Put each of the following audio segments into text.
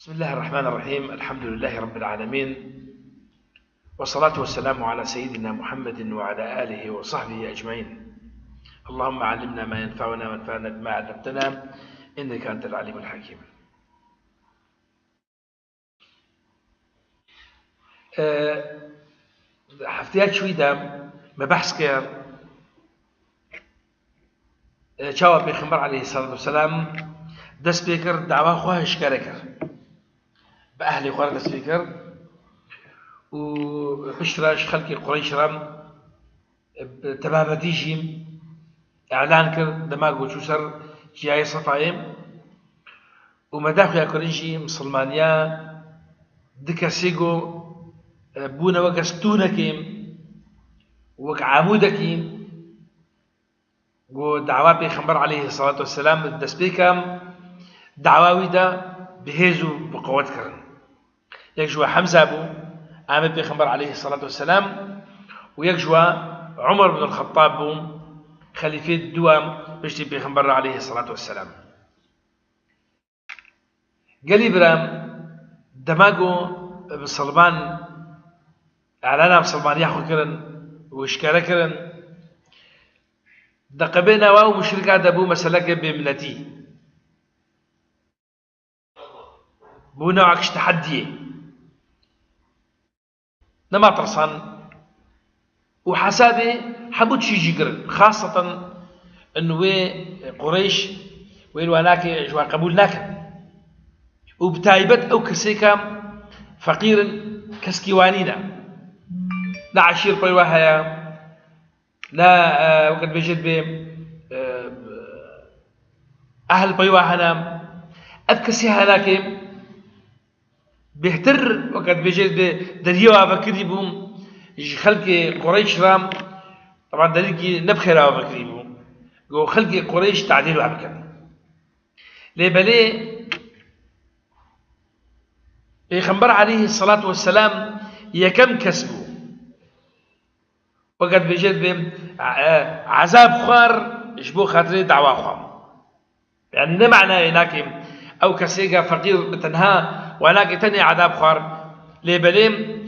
بسم الله الرحمن الرحيم. الحمد لله رب العالمين، والصلاة والسلام على سيدنا محمد وعلى آله وصحبه أجمعين. اللهم علمنا ما ينفعنا وانفعنا بما علمتنا إنك أنت العليم الحكيم. حفتيات شويدة ما بحث كير شاوى بيخمر عليه الصلاة والسلام دس بيكر دعوة خواهش كاركر بأهل خوار دس بيكر وبشراش خلقي قريش رام تبابتيجي إعلان كر دماغو شوسر جاي صفايم ومداخل يا كورنجي مسلمانيا دكا سيغو بونا وكستونكيم وكعامودكيم ودعوة بيخمر عليه الصلاة والسلام دسبيكام دعواوي دا بهيزو بقوات كرن يكجوا حمزة أبو عامل بيخمر عليه الصلاة والسلام ويكجوا عمر بن الخطاب بو خليفة الدوام بيشتي بيخمر عليه الصلاة والسلام قالي برام دماغو بصلبان اعلانا بصلبان ياخو كرن واشكاله كرن دقبنا واو مشركا دبو مسلك بملتي بو نوعكش تحدي نما ترصان وحسابي حبوت شي جيقرن خاصة انه قريش وين واناك جوا قبول ناكن وبتايبت او كسيكا فقير كسكيوانينا لا عشير بيواها لا وقت بيجد ب أهل بيواهنا أذكسي هلاكي بيهتر وقت بيجد بدريوا بكري بوم خلق قريش رام طبعا دليل نبخرا بكري بوم جو خلق قريش تعديلوا بكري ليه بليه بيخمر عليه الصلاة والسلام يكم كسبه وقت بيجد عذاب خار يشبه خاطري دعوة خام يعني ما معنى هناك أو كسيجا فقير بتنها وهناك تاني عذاب خار ليبليم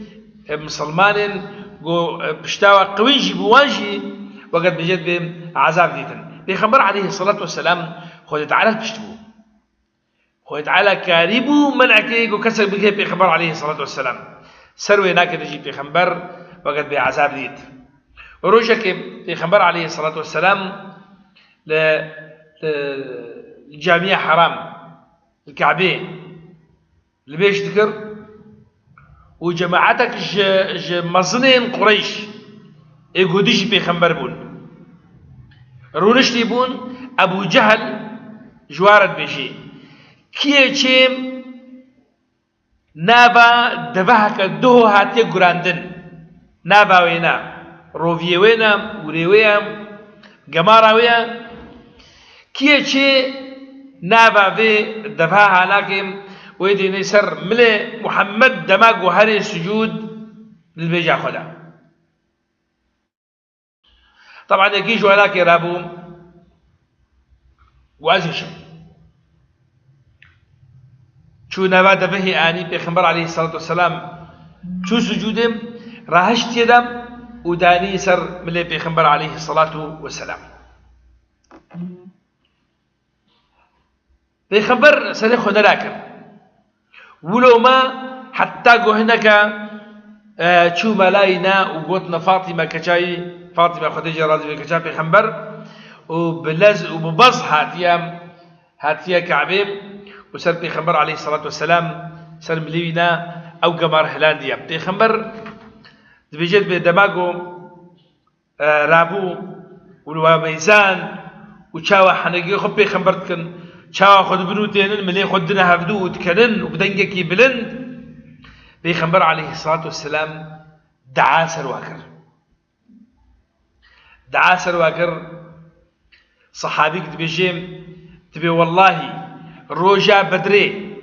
مسلمان جو بشتاوى قوي جيبواجي وقت بيجد عذاب ديتن بيخبر عليه الصلاة والسلام خذ تعالى بشتبو خذ تعالى كاريبو منعكي جو كسر بيجي بيخبر عليه الصلاة والسلام سروي هناك نجي بيخبر وقت بعذاب ديت وروجك بيخبر عليه الصلاة والسلام للجامعة حرام الكعبة اللي بيش ذكر وجماعتك مظنين قريش يقوديش بيخبر بون رونش تيبون أبو جهل جوارد بيشي كيه چيم نابا دبهك دهو هاتي قراندن نابا وينا روفيوينا وريويا جماراويا كيه چه نابا في دفاها لكن ويدي نسر ملي محمد دماغ هري سجود للبيجا خدا طبعا يكيش ولاك رابو وازيش شو نابا دفه آني بيخمبر عليه الصلاة والسلام شو سجودهم راهشت يدم وداني سر ملي بيخمبر عليه الصلاة والسلام بيخبر سريخو نلاكر ولو ما حتى هناك شو ملاينا وقوتنا فاطمة كشاي فاطمة خديجة رضي الله عنها بيخمبر وبلز وببص هاتيا كعبين وسر بيخمبر عليه الصلاة والسلام سر ملينا أو قمر هلانديا بيخمبر بيجد بدماغو رابو والواميزان وشاوى حنقي خب بيخمبرتكن شاوى خد بنوتين ملي خدنا هفدو وتكنن وبدنجكي بلند بيخمبر عليه الصلاة والسلام دعا سرواكر صحابيك تبيجيم تبي والله روجا بدري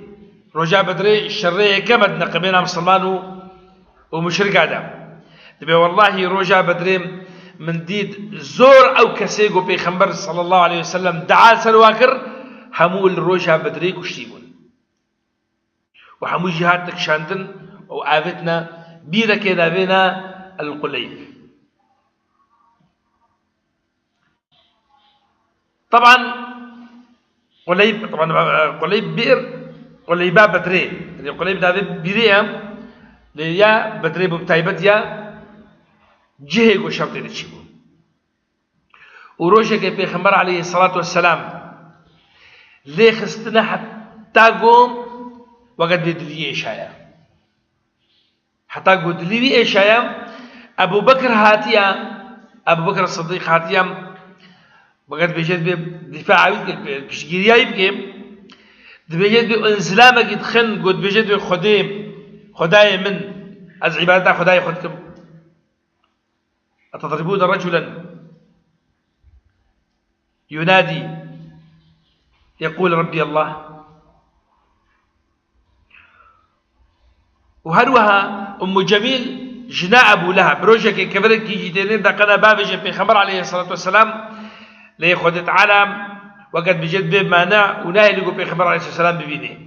الشرية كمد نقبنا مسلمان ومشرق عدم تبي والله روجا بدري من ديد زور أو كسيقو بيخمبر صلى الله عليه وسلم دعا سرواكر همول روجا بدري كشتيبون وحمو جهات تكشاندن وآفتنا بيرا كده بينا القليب. طبعا قليب بئر قليبا بدري، يعني قليب ده بيريا ليا بدري بتايبت يا جهه وشرط نشيبو. وروجك بيغمبر عليه الصلاة والسلام ليه خستنا حتى قوم وقد بدلي إشايا، حتى قد بدلي إشايا أبو بكر هاتيا، أبو بكر الصديق هاتيا وقد بيجد بدفاع بشجيريا يبكي بيجد بانزلامك يدخن قد بيجد خداي من از عبادة خداي خدكم أتضربون رجلا ينادي يقول ربي الله. وهروها أم جميل جناء أبو لهب بروجك كبرك يجي دقنا بابجي في خبر عليه الصلاة والسلام ليه خدت عالم وقد بجد بمانع وناهي لقوا في خبر عليه الصلاة والسلام ببينه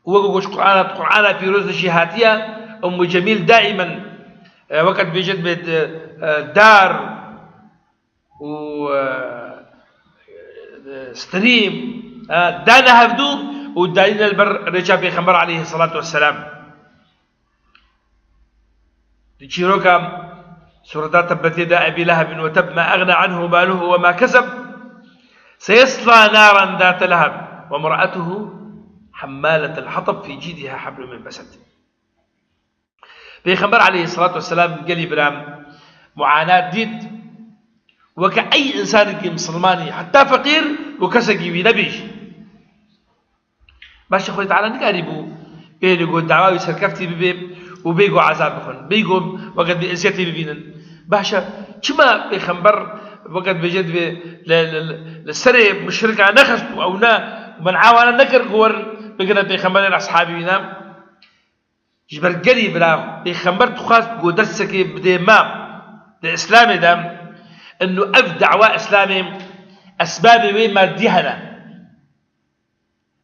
وقوش قرآن في روز شهاتية. أم جميل دائما وقد بجد دار و ستريم دانا هفدو وداين البر رجع في خبر عليه الصلاة والسلام. تشيروكا سورة تبت يدا أبي لهب وتب ما أغنى عنه ماله وما كسب سيصلى نارا ذات لهب وامرأته حمالة الحطب في جيدها حبل من مسد. بيغمبر عليه الصلاة والسلام قال برام معاناة ديد وكأي إنسان مسلماني حتى فقير وكسقي ونبيش باش أخوي تعالى نقاربو بيقول الدعوة يسركفتي ببيب وبيقوا عذاب بخون بيقوا وقد بإزيتي ببينن باشا كما بيخمبر وقد بجد للسري مشركة نخش أو نا من عاوانا نكر قور بقنا بيخمبرين أصحابي بينام جبر قلي بلا بيخمبر تخاص بقو درسك بدي ما الإسلامي دام إنه أف دعوة إسلامي أسبابي وين ماديهنا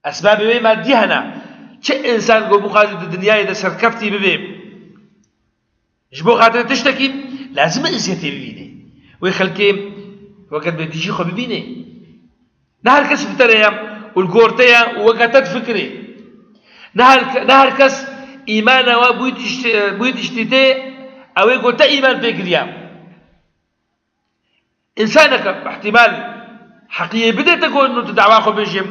أسبابي وين ماديهنا شيء إنسان قو بخاطر الدنيا إذا سركفتي ببيب جبو خاطر تشتكي لازم إزيتي ببيني ويخلكي وقت بديجي خو ببيني نهار كس بتريا والقورتيا وقتت فكري نهار كس إيمانا وبويت اشتتي أو يقول تا إيمان فكريا إنسانك احتمال حقيقي بدأت تقول إنه تدعوا خو بيجي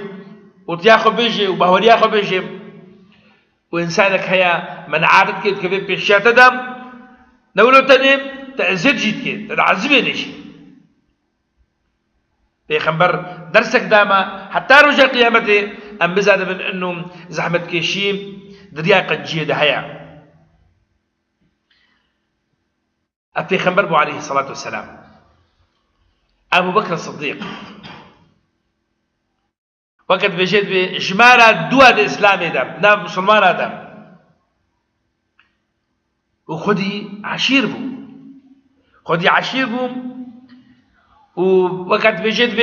وتياخو بيجي وبهورياخو بيجي وإنسانك هيا من عادت كيد كبير بيشات دم نقولوا تاني تأزيد جيد كيد تدعزبين إيش بيخبر درسك داما حتى رجع قيامته أم بزاد من إنه زحمة كيشيم دريا قنجية دهيا أبي خبر بو عليه الصلاة والسلام أبو بكر الصديق وقت بجد بإجمالا الدول الإسلامي دم نام مسلمان دم وخدي عشير بو خدي عشير بو ووقت بجد ب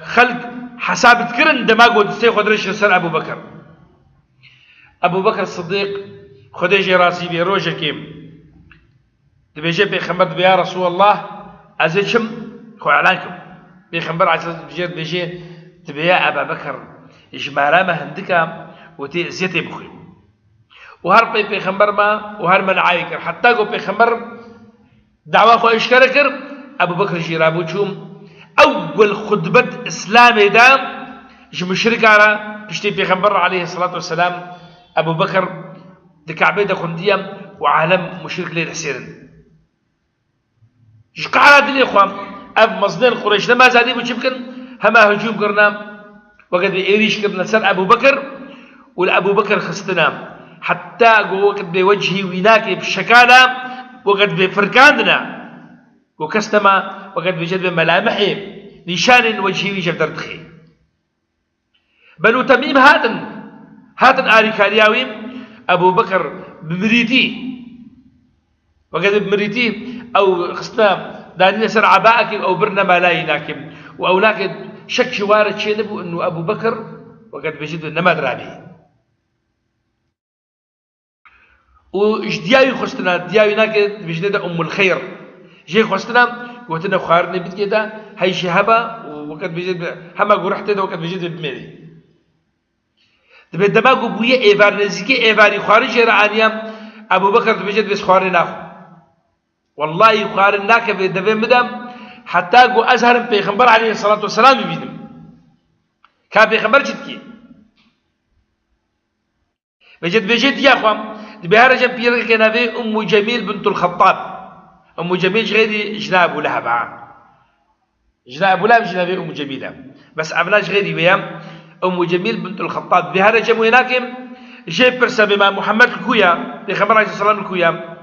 خلق حساب تكرن دماغه تستيق ودرش رسال أبو بكر الصديق خدي جراسي بروجة كيم بجد بخبرت بيا رسول الله أزيدشم خو إعلانكم بخبر عزيز بجد بجد تبيا أبا بكر إجمالا ما هندكا وتي زيتي بخي وهر بيخمبر ما وهر من عايكر حتى قو بيخمبر دعوة خو إشكاركر أبو بكر جيرابو شوم أول خطبة إسلامي دا مشرك على بشتي بيخمبر عليه الصلاة والسلام أبو بكر دكعبي دا خندية وعالم مشرك ليه الحسين شقع على دلي إخوان أب مصدر قريش لما زادي بوشبكن هما هجوم قرنا وقد بإيريش كرنا سر أبو بكر والأبو بكر خستنا حتى وقد بوجهي ويناكي بالشكالة وقد بفركاندنا وكستما وقد بجد بملامحي نشان وجهي ويجب دردخي بنو تميم هاتن آري كارياوي أبو بكر بمريتي وقد بمريتي أو خستنا دانينا سر عباءك أو برنا ما لا يناكم وأولاك شك شوارد شيء نبو أنه أبو بكر وقت بجد نما درابي وجدياوي خستنا دياوي ناكد بجد أم الخير جي خستنا وتنا خارني بتكدا هاي شهبة وقت بجد هما قرحت ده وقت بجد بميري تبي دماغه بويه إيفار نزيكي إيفاري خارج رعانيا أبو بكر بجد بس خارج ناخو والله خارج ناك بدفن مدام حتى جو أزهر بيغمبر عليه الصلاة والسلام يبينم كان بيغمبر جدكي بجد يا أخوان بهذا جنب بيرك كان أم جميل بنت الخطاب أم جميل غيري جناب أبو لهب جناب أبو لهب جناب أم جميلة بس أبناش غيري ويام أم جميل بنت الخطاب بهذا جنب هناك جيب برسا بما محمد الكويا بيغمبر عليه الصلاة والسلام الكويا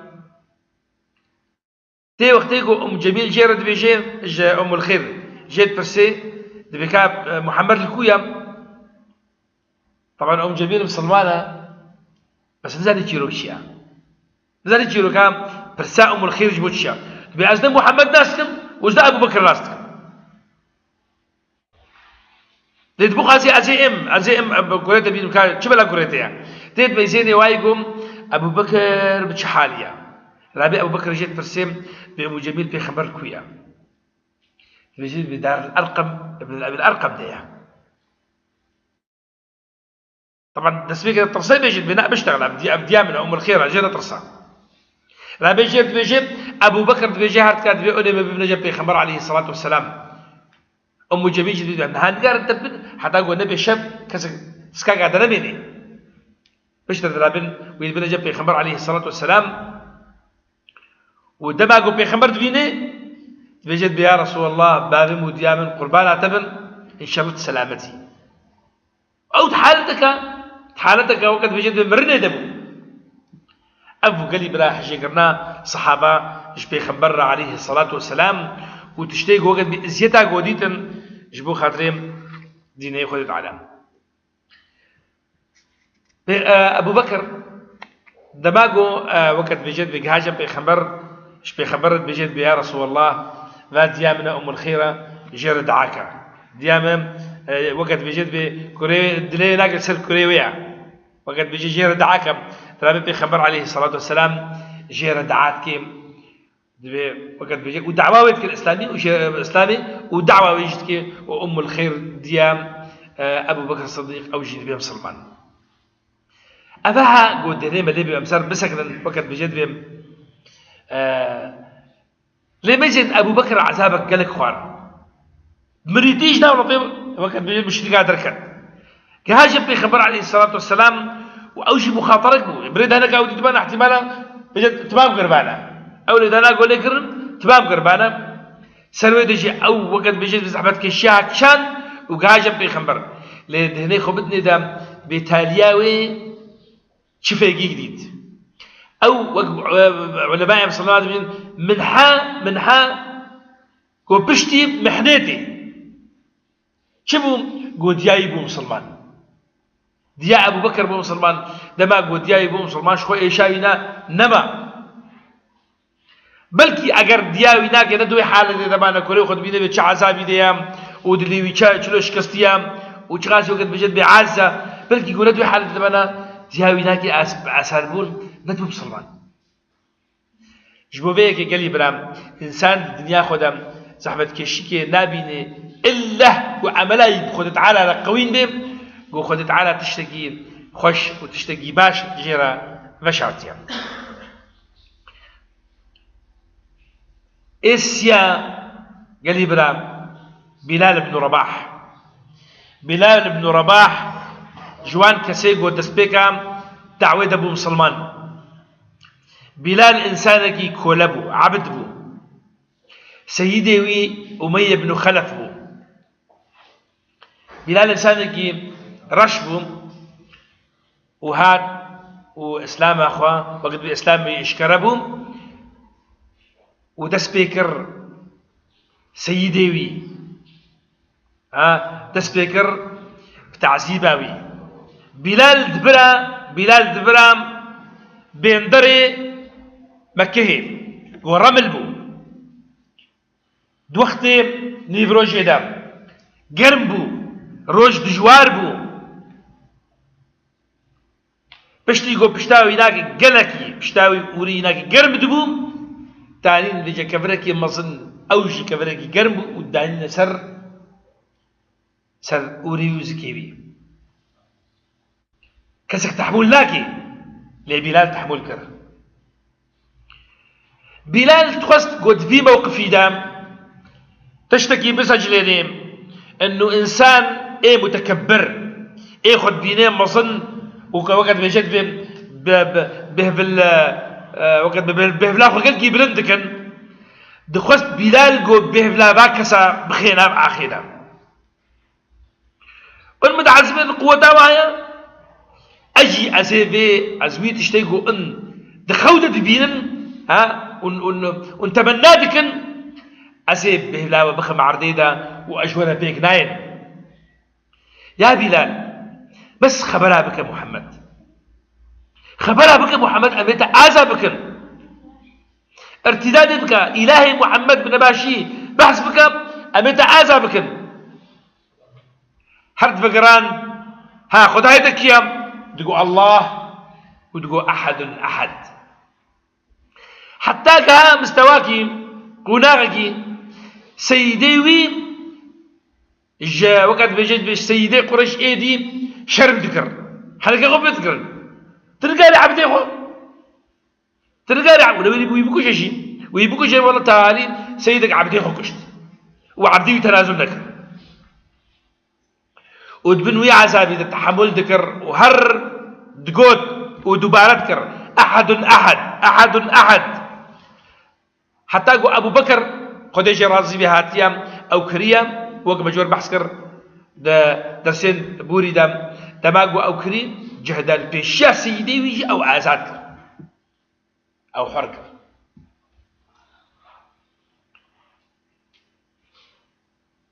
تي وقتيكو أم جميل جيرد بيجي أم الخير جيت برسي دبكاب محمد الكويا طبعا أم جميل مسلمانة بس نزل يجيروشيا نزل يجيروكا برسا أم الخير جبوتشيا بأزن محمد ناسكم وزد أبو بكر ناسكم لتبقى أزي أم كوريتا بينو كان شو بلا كوريتا تيت بيزيني وايقوم أبو بكر بتشحاليا رابي أبو بكر جيت برسيم بأم جميل في خبر الكويا بيجي بدار الأرقم ابن الأرقم ده طبعا تسبيك الترصي بيجي بناء بيشتغل أبديا من أم الخير أجينا ترصا رابي جيت بيجي أبو بكر بيجي هارت كاد بيقول ما بنجيب في خبر عليه الصلاة والسلام أم جميل جديد عندها هنقار تبن حتى أقول نبي شاب كسكاك عدنا بيني بيشتغل رابين ويبنجيب في خبر عليه الصلاة والسلام ودماغه بيخمر دبيني بيجد بيا رسول الله بابي موديامن قربان اعتبن ان شرط سلامتي او حالتك وقت بيجد مرني دبو ابو قلي بلا حجي قرنا صحابه ايش بيخبر عليه الصلاه والسلام وتشتيق وقت بازيتا قوديتن جبو خاطرين ديني خذت على ابو بكر دماغه وقت بيجد بيجهاجم بيخبر ايش بيخبرت بجد بيا رسول الله ما ديامنا أم الخيرة جير دعاكا دياما وقت بجد بكوري دلي ناقل سل كوريوية وقت بيجي جير دعاكا ترى بيخبر عليه الصلاة والسلام جير دعاتك وقت بيجي ودعوة ويتك الإسلامي وإسلامي ودعوة ويجدك وأم الخير ديام أبو بكر الصديق أو جيد بهم سلمان أباها قد دينيما اللي بأمسار بسكنا وقت بجد بهم ليه ما يزيد أبو بكر عذابك قالك خوار مريديش داولا طيب وقت بيجي مشتري قادر كان كهاجم بيخبر عليه الصلاة والسلام وأوشي مخاطرك بو بريد هنا قاودي تبانا احتمالا بجد تمام قربانا أو لي دانا قول لك تمام قربانا سروي دجي أو وقت بيجي بزحبتك الشاك شان وكهاجم بيخبر ليه هنا خبتني دام بتالياوي شفاقي جديد أو علماء صلى الله عليه وسلم منحا وبشتي محنتي شبو قد يايبو مسلمان ديا أبو بكر بو مسلمان دما قد يايبو مسلمان شخو إيشاينا نما بلكي أجر دياوي ناك ندوي حالة دمانا كوري وخد بيده بتش عذابي ديام ودليوي تشلوش كستيام وتشغاسي وقت بجد بعزة بلكي يقول ندوي حالة دمانا دياوي ناك أساربون ندوي مسلمان جبو بيك قالي برام إنسان الدنيا خدم زحمة كشيكي نابيني إلا وعملاي بخدت على قوين بيم وخدت على تشتكي خوش وتشتكي باش جيرا مشارتيا إسيا قالي برام بلال بن رباح جوان كسيغو دسبيكا دعوة أبو مسلمان بلال إنسانك كولبو عبد بو سيدي وي أمية بن خلف بو بلال إنسانك رشبو وهاد وإسلام أخوة وقد بإسلام يشكربو ودسبيكر سيدي وي دسبيكر بتعذيباوي بلال دبرا بيندري مكهي ورمل بو دوختي نيف روج إدام قرم بو روج دجوار بو پشتی گو پشتاوی ناکی گلکی پشتاوی اوری ناکی گرم دبو تانین دیجا کفرکی مصن اوجی کفرکی گرم و دانین سر اوری وزکیوی کسک تحمل ناکی لی بلال تحمل کر بلال تخست قد في موقفي دام تشتكي بسجلين انه انسان ايه متكبر ايه خد بينام مصن وقت بيجد بهبل وقت بهبلا خلق بلندكن دخست بلال قو بهبلا باكسا بخينا باخينا والمد عزبين قوة وهي اجي اسيفي ازوي تشتيقو ان دخودة بينن ها ونتمنادكن أسيب بهلا وبخم عرديدة وأجورة بيك ناين يا بلال بس خبرها بك محمد خبرها بك محمد أميت آزا بكن ارتداد بك إلهي محمد بن باشي بحث بك أميت آزا بكن حرد بقران ها خد هيدك يا تقول الله وتقول أحد أحد حتى كها مستواكي قناغكي سيديوي وقت بجد بش سيدي قريش ايدي شرم ذكر حلقة غب ذكر تلقى لي عبدي خو تلقى لي عبدي ويبكو شيء ويبكو شيء والله تعالي سيدك عبدي خو كشت وعبدي تنازل ذكر ودبنوي عذابي تحمل ذكر وهر دقوت ودبارة ذكر أحد أحد أحد أحد حتى أبو بكر قديش راضي بهاتيام أو كريا وقت مجور بحث كر درسين بوري دماغو أو كري جهدال بيشيا سيدي ويجي أو آزاد كر أو حرق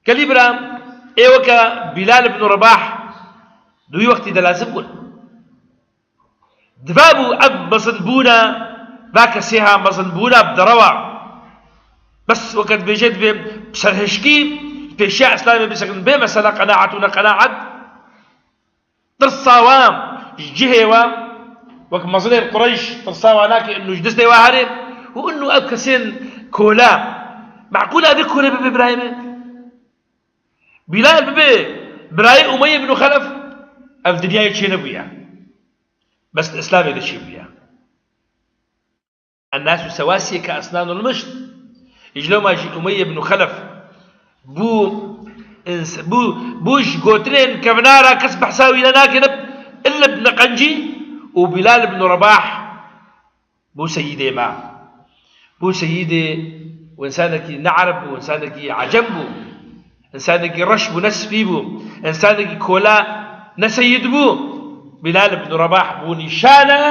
كاليبرا ايوكا بلال بن رباح دوي وقت دلازم بول دبابو أب مصنبونا باك سيها مصنبونا بدروا بس وقت بيجد بسرهشكي بيشاء إسلامي بسكن بمسألة قناعتنا قناعة ترصاوام جهيوام وقت مصنع قريش ترصاوا لكن إنه جدسنا واهرب وإنه أبكسين كولا معقول أبي كولا ببي إبراهيم بلال ببي براي أمية بن خلف أف دنيا يتشي نبويا بس الإسلام هذا الشيء بيها الناس سواسية كأسنان المشط يجلو ما جي أمية بن خلف بوش قوترين كفنارا كسب حساوي لنا كنب إلا ابن قنجي وبلال بن رباح بو سيدي ما بو سيدي وإنسانك نعرب وإنسانك عجنبو إنسانك رشب نسفيبو إنسانك كولا نسيدبو بلال بن رباح بو نشانة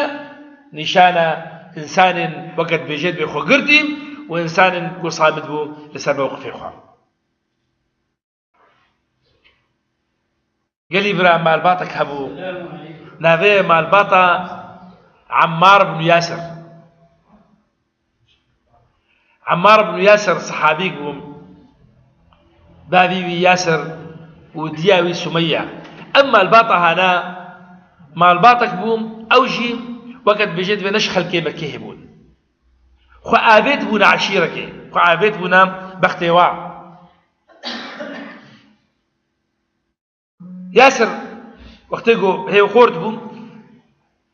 إنسان وقت بيجد بيخو قرتي وإنسان كو صامد بو لسر موقف إخوان قال إبراهيم مالباتك هبو نافيه مالباتا عمار بن ياسر عمار بن ياسر صحابيك بو بابي ياسر ودياوي سمية أما الباطا هنا مالباتك بوم أوجي وقت بجد بنشخل كيما كيهبون خو آبيت بونا عشيرك خو آبيت بونا بختيوا ياسر وقتيقو هي وخورت بوم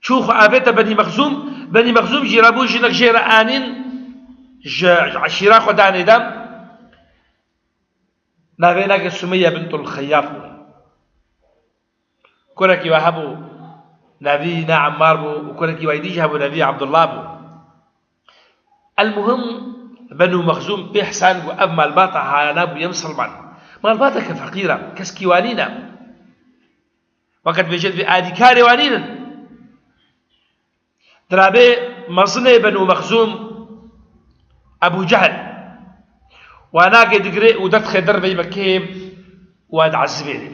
شو خو آبيت بني مخزوم جيرابو جنك جيرا آنين عشيرا خو داني دام نافيناك سمية بنت الخياط كونكي وهبو نبينا عمار بو وكونكي ويديج هبو نبي عبد الله بو المهم بنو مخزوم بإحسان وأب مالباطة هانابو يمصل من مالباطة كفقيرة كسكيوانينا وقت بيجد بآدي كاريوانينا درابي مصنع بنو مخزوم أبو جهل وانا قد قرئ ودخل دربي مكيم واد عزبيني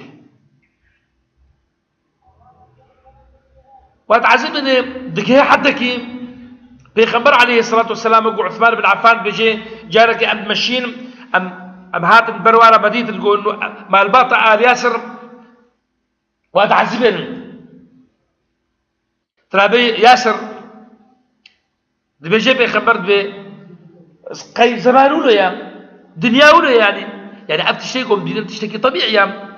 واد عزبيني دكيه حدكي بيخبر عليه الصلاة والسلام وقع عثمان بن عفان بيجي جارك أم مشين أم هاتم بروارة بديت تقول ما الباطة آل ياسر واد عزبيني درابي ياسر دبيجي بيخبر دبي قي زمانه يا دنيا يعني أب تشتكي بدين تشتكي طبيعي يا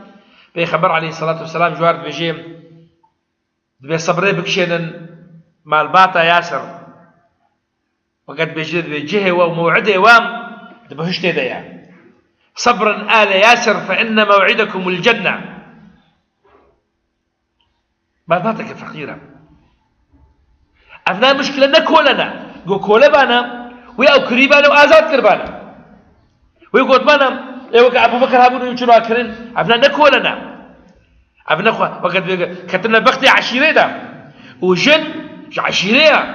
بيخبر عليه الصلاة والسلام جوار دبيجي دبي صبري بكشين مال باتا ياسر وقد بيجيه وموعده وام دبهشت يا صبرا آل ياسر فإن موعدكم الجنة. ما باتك فقيرا أفنا مشكلة نكولنا جو كولا بانا ويا كريبانا وآزاد كربانا ويقول بانا يوقع أبو بكر هابون يمشون أكرين أفنا نكولنا أفنا وقد كتبنا بختي عشيرة دا وجن عشيرة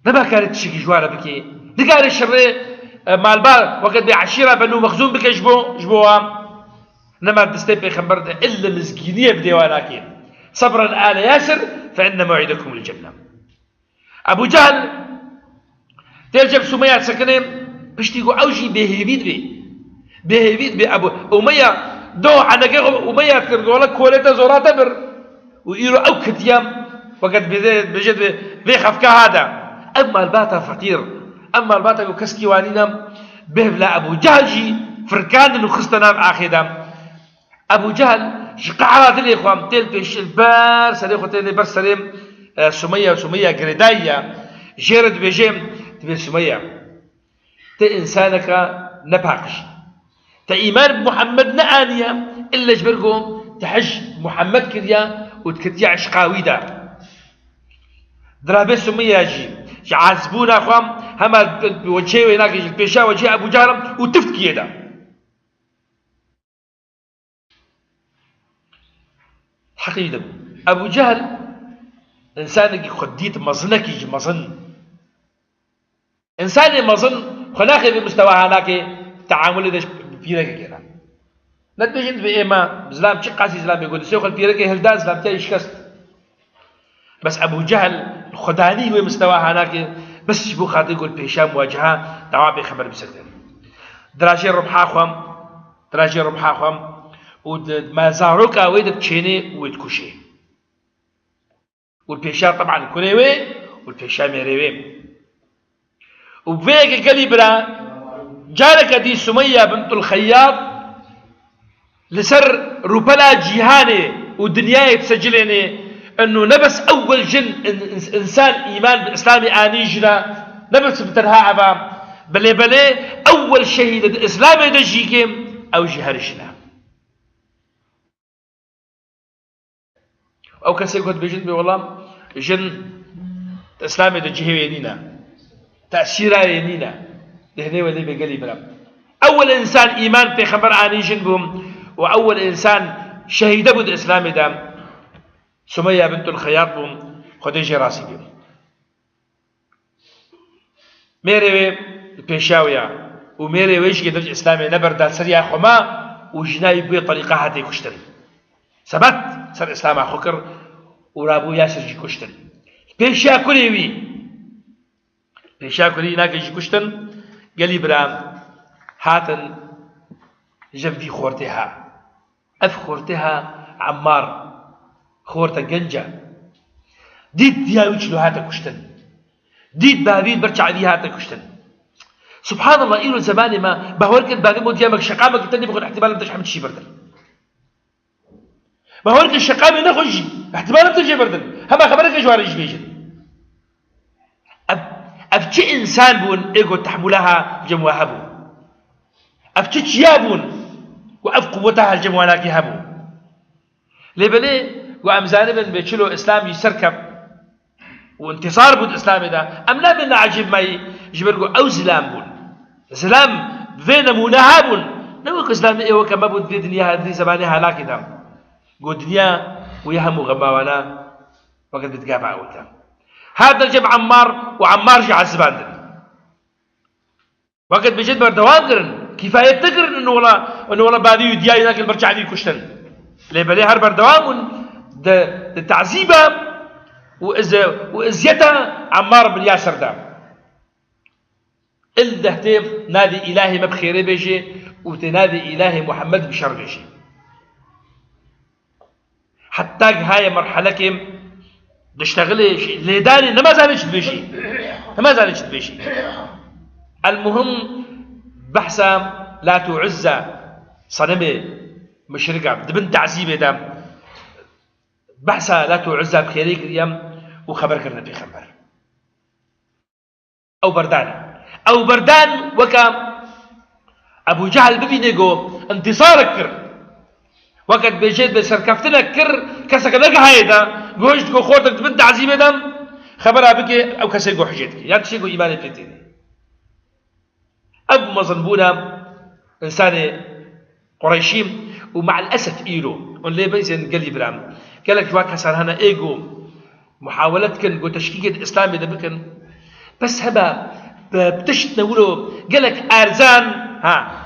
نبا كانت تشكي جوارة بكي دقار الشر مع البال وقد بعشيرة بنو مخزوم بك جبوها نما بستيب خبرت إلا مسكينية بديواناكين صبرا آل ياسر فإن موعدكم الجنة. أبو جهل تلجب سمية سكنهم بشتيقوا أوجي بهيفيد بي أبو أمية دو عنقه أمية ترقوا لك كوليتا زورات بر ويرو أو كتيام وقد بجد بيخف كهذا. أما الباتا فقير أما الباتا كسكي وانينا بهبلا أبو جهل جي فركان وخستنا آخدام أبو جهل شقعرات الإخوان تل بيش البار سريخو تل بار سريم سمية قرداية جيرد بيجيم تبي سمية تا إنسانك نباقش تا إيمان بمحمد نآنية إلا جبركم تحج محمد كريا وتكتيا عشقاوي دا درابي سمية جي عازبونا أخوان هما وجهي ويناك البيشا وجه أبو جهل وتفت كيدا حقيقة أبو جهل إنسان خديت مظنك يجي مظن إنسان مظن خلاقي بمستوى هناك تعامل ده بيرك كده نتبجن في إما زلام شق قاسي زلام يقول سيخل بيرك هلدان زلام تاي شكست بس أبو جهل خداني هو مستوى هناك بس يبغى خاطر يقول بيشام واجهة دوابي خبر بسكتين دراجي ربحا خوام وما زاروكا ويد تشيني ويتكوشي والبيشا طبعا كوريوي والبيشا ميريوي وبيك قلبنا جارك دي سمية بنت الخياط لسر ربلا جيهاني ودنياي تسجليني انه نبس اول جن انسان ايمان بالاسلام انيجنا نبس بترها عبا بلي اول شهيد الاسلام دجيكم او جهرشنا او كسي قد بجن بي والله جن الاسلام دجيه ينينا تاثيرا ينينا دهني ولي بقلي بلا اول انسان ايمان في خبر انيجن بهم واول انسان شهيد بود الاسلام دام سمية بنت الخياط بهم خديجة راسي بهم ميري البيشاوية وميري ويش قدر الإسلامي نبر دال سريع خما وجناي بي طريقة هاتي كشتري ثبت سر إسلام خكر ورابو ياسر جي كشتن بيشا كليوي بيشا كلي ناكي جي كشتن قالي برام هاتن جفدي خورتها أف خورتها عمار خورتا جنجا ديد دياويش له هاتا كشتن ديد بابين برجع لي هاتا كشتن سبحان الله إيرو زماني ما بهورك الباقي مو ديامك شقامك التاني بقول احتمال بدش حمد شي بردن بهورك الشقامي نخجي احتمال بدش بردن هما خبرك جوار يجي بيجن أبتش إنسان بون إيجو تحملها جمواهبو أبتش يابون وأف قوتها الجمواناكي هبو لبلي وأمزانبا بيشلو إسلام يسركب وانتصار بود إسلامي ده أمنا بنا عجيب ما يجبرقو أو زلام بون زلام فين مناها بون نوك إسلامي إيوه كما بود في دنيا هذه زماني هلاكي ده قو دنيا ويهمو غماوانا وقد بتقابع أولتا هذا الجمع عمار وعمار جي عزبان ده وقد بجد بردوان قرن كفاية تقرن إنه والله بعدي دياي ذاك البرجع لي كشتن لبلي هر بردوان ده تعذيبه وإزيتها عمار بن ياسر ده الدهتيف نادي إلهي مبخيري بيجي وتنادي إلهي محمد بشر بيجي حتى هاي مرحلة كم نشتغل شيء لداني ما زالش بشيء ما زالش بشيء. المهم بحثا لا تعز صنمي مشرقة دبن تعذيبه دام بحثا لا تعز بخيريك اليوم وخبر كرنا في خبر أو بردان وكا أبو جهل ببينيقو انتصارك كر وقت بيجيت بسركفتنا كر كسك نجا هيدا جوجت كو خورتك دبن تعذيبه دام خبرها بك أو كسيقو حجيتك يعني تشيقو إيماني فيتيني أبو مظنبونا إنسان قريشيم ومع الأسف إيرو وليه بيزن قال لي برام قال لك واك حسن هنا إيجو محاولتكن جو تشكيك الإسلام إذا بكن بس هبا بتشت نقوله قال لك أرزان ها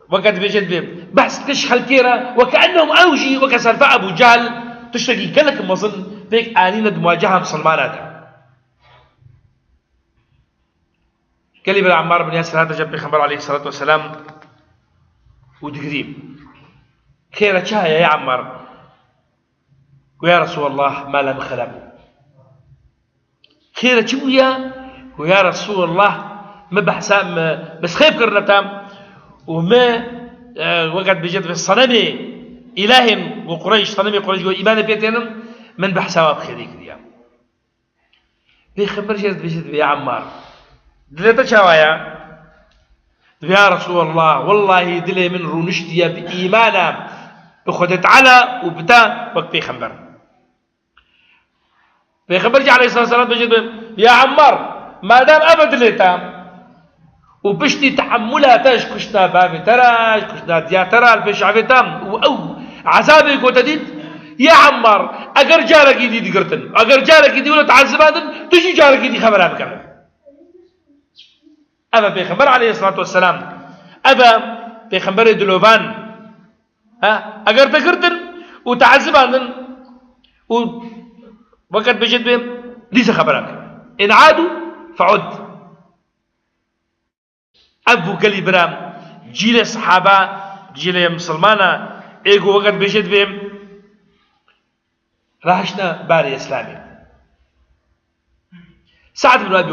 وقت بيجد بحث كش خلكيرة وكأنهم أوجي وكسر أبو جهل تشتكي قال لك مظن بيك آلين مواجهة مسلمانات. قال لي بن عمار بن ياسر هذا جاب بيغمبر عليه الصلاة والسلام ودقريب خيرة شاية يا عمار ويا رسول الله ما لم خلقه خيرة شوية ويا رسول الله ما بحسا بس خيب كرنتام وما وقت بجد في الصنمي إلههم وقريش صنمي قريش وإيمان بيتهم من بحسا بخيري كريا بيغمبر جد بجد يا عمار دلتا شوايا يا رسول الله والله دلي من رونشتيا بإيمانا بخدت على وبتا وقت بيخمبر جاء عليه الصلاة والسلام بجد يا عمار ما دام أبد لتا وبشتي تحملها تاش كشنا بابي تراش كشنا ديا ترى البش عفتام أو عذابي كوتديد يا عمار أجر جارك يدي قرتن أجر جارك يدي ولا تعذبادن تجي جارك يدي خبرها بكلام أبا بيغمبر عليه الصلاة والسلام أبا بيغمبر دلوبان ها أجر تكرتن وتعذبان وقت بجد بهم ليس خبرك إن عادوا فعد. أبو قلي برام جيل الصحابة جيل مسلمانا إيجو وقت بجد بهم راحشنا باري إسلامي سعد بن أبي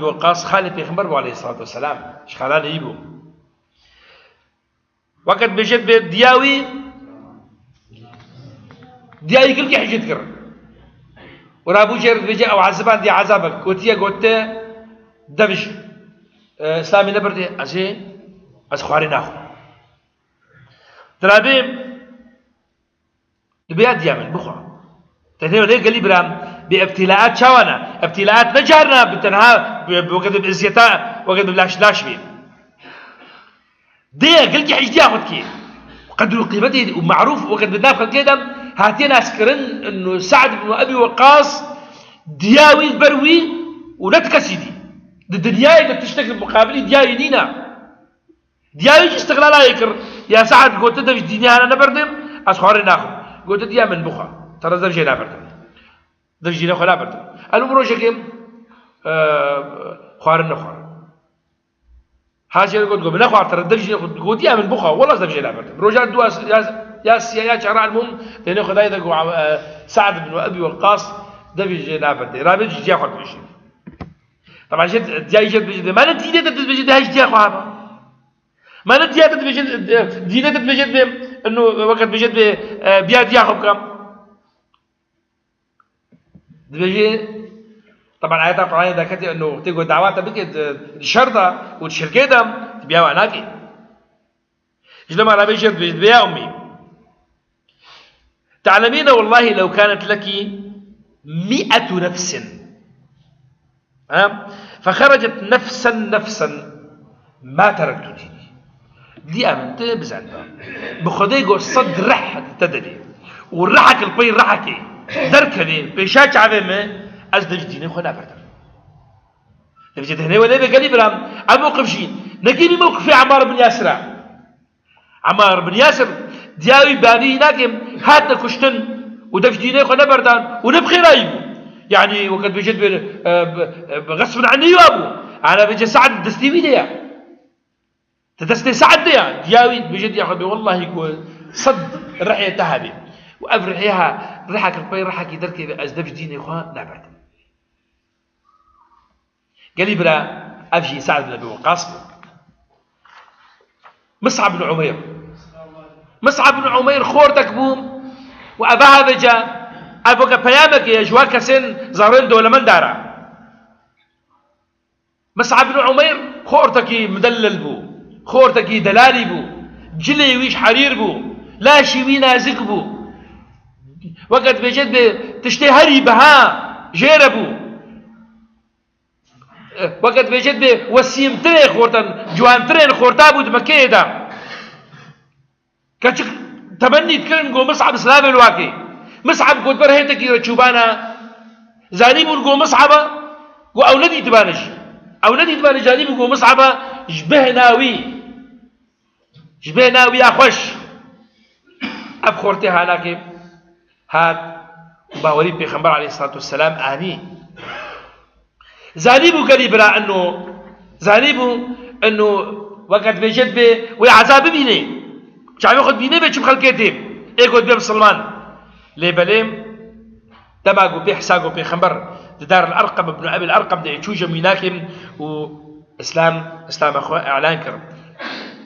وقاص خالد بيغمبر عليه الصلاة والسلام شخالان يبو وقت بجد دياوي كل كي حجت كر ورابو جير بيجي أو عذبان دي عذابك كوتيا قلت دبش إسلامي نبردي أز خواري ناخو ترابي دبيات ديامن بخوا تهنيه ليه قال لي برام بابتلاءات شوانا ابتلاءات نجارنا بتنها بوقت بإزيتاء وقت بلاش بيه دي قلت حيجي ياخد كي قدر قيمته ومعروف وقت بدناخل كده هاتين أسكرن إنه سعد بن أبي وقاص دياوي البروي ونتك سيدي الدنيا اللي بتشتغل مقابلي دياوي نينا دياوي استغلالها يكر يا سعد قلت ده في الدنيا أنا نبردم أسخاري ناخد قلت ديا من بخا ترى درجة نبردم درجة ناخد نبردم الأمر شكيم خوارن نخوار حاجة قلت بنخوار ترى درجة ناخد قلت ديا من بخا والله درجة نبردم رجعت دوا يا شعراء المهم تناخد هذا سعد بن أبي وقاص درجة نبردم رابط جي أخذ بيشي طبعا جاي جد بجد ما ندينه تبجد هاي جدي أخو هذا ما ندينه تبجد دينه تبجد إنه وقت بجد بياد ياخذ كم تبجد طبعا آيات القرآن إذا كتب إنه تقول دعوات بكت الشرطة والشركة دم تبيها وعناكي جلما أنا بجد بيا أمي تعلمين والله لو كانت لك 100 نفس فخرجت نفسا ما تركت ديني دي أمنت بزنبا بخديجو الصد رح تدري والرحك البين رحكي دركني بيشاش عظيمة أزدج ديني خنا بردر نفجد هنا ولا بقلي برام الموقف شيء نجيني موقف في عمار بن ياسر دياوي باني ناكم هاتنا كشتن ودفج ديني خنا بردان ونبخي رايبو يعني وقت بجد غصب عني يابو أنا بجي سعد دستي بيديا تدستي سعد ديا دياوي بجد يا أخي والله يقول صد الرحية تهبي وأفرحيها رحك البي رحك يدرك أزدبج دين إخوان نابعد قال لي برا أفجي سعد بن أبي وقاص مصعب بن عمير مصعب بن عمير خورتك بوم وأباها بجا أبوك بيامك يا جواك سن زارين دولة من دارا مصعب بن عمير خورتكي مدلل بو خورتكي دلالي بو جلي ويش حرير بو لا شوي نازك بو وقت بجد تشتي هري بها جيربو وقت بجد وسيم تري خورتن جوان ترين خورتا بود مكيه دا كاتشك تمني تكلم جو مصعب سلام الواكي مصعب قد برهيتك يرتشوبانا زاني بون مصعبة جو أولادي تبانج أولادي تبانج زاني بون مصعبة جبه ناوي أخوش أبخورتي هاناكي هات باوري بيخمبر عليه الصلاة والسلام آني زانيبو قالي برا أنه وقت بجد بي ويعذاب بيني شعب ياخد بيني بيشوف خلقيتي ايه قد بيه مسلمان ليه بليم دماغو بيه حساقو بيخمبر دار الأرقم ابن أبي الأرقم دا يتشوجم ويناكم وإسلام أخوة إعلان كرم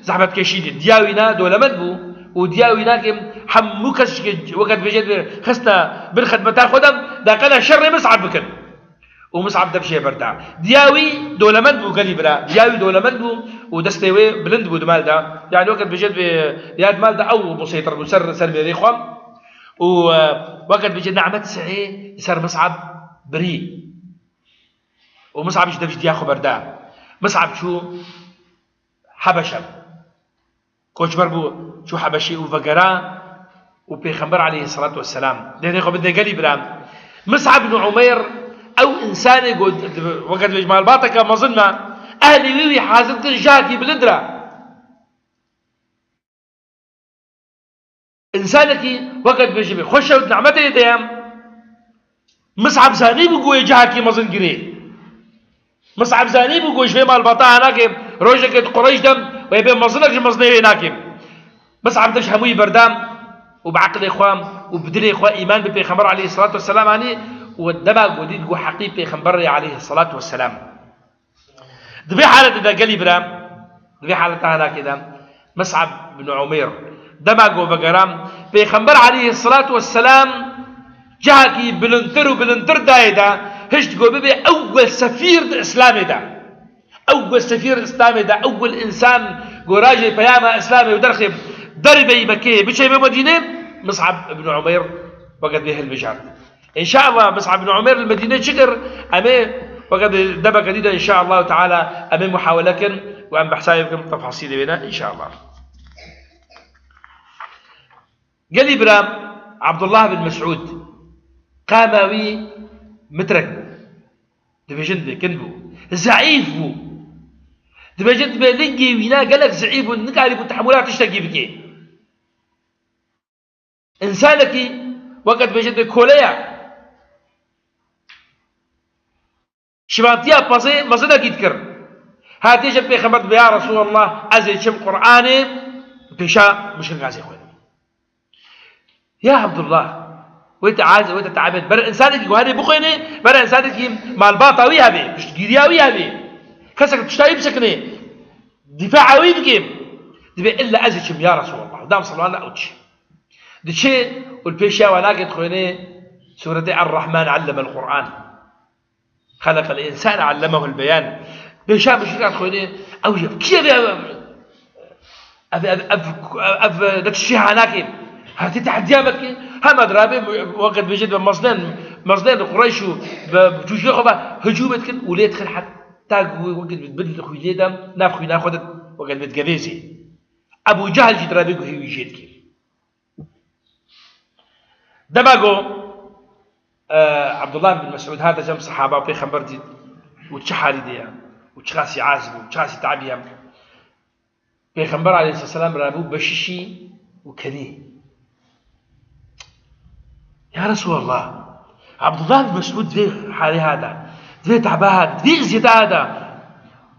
زحمت كشيد دياوينا دولة مدبو ودياويناكم حموكش وقت بجد خسنا بالخدمة خدم دا قال شر مصعب بكن ومصعب دبشي بردا دياوي دولة مدبو قالي برا دياوي دولة مدبو ودستوي بلند بود مال دا يعني وقت بجد ياد مال دا أو مسيطر بسر بريخوام ووقت بجد نعمت سعي يسر مصعب بري ومصعب ايش دبش دياخو بردا مصعب شو حبشة كوش بربو شو حبشي وفقرا وبيخمبر عليه الصلاة والسلام ده يخو بدي قالي برام مصعب بن عمير أو إنسان يقول وقت بجمال باطك ما ظلنا أهلي ويوي حازمت جاكي بالدرة إنسانك وقت بجمال خوشة نعمته يديم مصعب زاني بقوي جاكي ما ظن قريه مصعب زاني بقوي شوي مال باطا هناك روجك قريش دم ويبين مظنك مظني هناك مصعب دش هموي بردام وبعقل إخوان وبدل إخوان إيمان ببيخمبر عليه الصلاة والسلام عني والدماغ وديد جو حقيقي بيخمبر عليه الصلاة والسلام دبي حالة إذا قالي برام دبي حالة هنا كده مصعب بن عمير دماغ وبقرام بيخمبر عليه الصلاة والسلام جاكي بلنتر دايدا هشت جو بيبي أول سفير الإسلام ده أول سفير إسلامي ده أول إنسان جراجي بياما إسلامي ودرخب دربي مكة بشيء بمدينة مصعب بن عمير وقد به المجال إن شاء الله مصعب بن عمير المدينة شكر أمي وقد دبا جديدة إن شاء الله تعالى أمي محاولة وأم بحسابكم تفاصيل بينا إن شاء الله. قال لي برام عبد الله بن مسعود قاموي مترك دبجند كنبو زعيف بو دبجند بلنجي وينا قالك زعيف ونقالي بالتحملات تشتكي بكي إنسانك وقت بجد كوليا شبانتيا بازي مزنا يذكر هاتي جب خبرت بيا رسول الله أزل شم قرآن بيشا مش غازي خوي يا عبد الله وانت عايز وانت تعبت بر انسانك وهذه بخينه بر انسانك مال باطوي هذه مش جرياوي هذه كسك تشتاي بسكنه دفاعوي بكيم دبي الا ازل شم يا رسول الله دام صلى الله عليه وسلم دشي والبيشا ولكن خوينه سورة الرحمن علم القرآن خلق الإنسان علمه البيان بيشا بشكل خوينه أوجب كيف أف دكشي هناك هاتي تحديامك هم درابي وقت بجد مصدر قريش بتوجيه خبا هجومت كن وليت خل حتى وقت بتبدل خويلي دم ناف خوينا خدت وقت بتجبيزي أبو جهل جد رابي هي ويجيت كيف دماغو عبد الله بن مسعود هذا جنب صحابه وفي خبرتي وتشحالي ديا وتشخاسي عازب وتشخاسي تعبيا في خبر عليه الصلاه والسلام رابو بششي وكليه يا رسول الله عبد الله بن مسعود في حالي هذا في تعبها في زيت هذا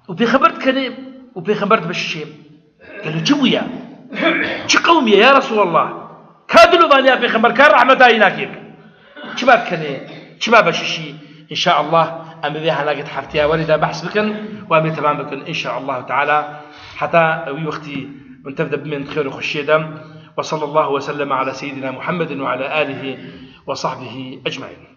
وفي خبرت كلام وفي خبرت بششي قال له جويا چ قومي يا رسول الله كادلو بانيا في خبر كان رحمة إناكيك شباب كني شباب الشيء إن شاء الله أم بها ناقد حفتيا ولدا بحث بكن وأم تمام بكن إن شاء الله تعالى حتى وقتي من تبدأ من خير وخشيدا وصلى الله وسلم على سيدنا محمد وعلى آله وصحبه أجمعين.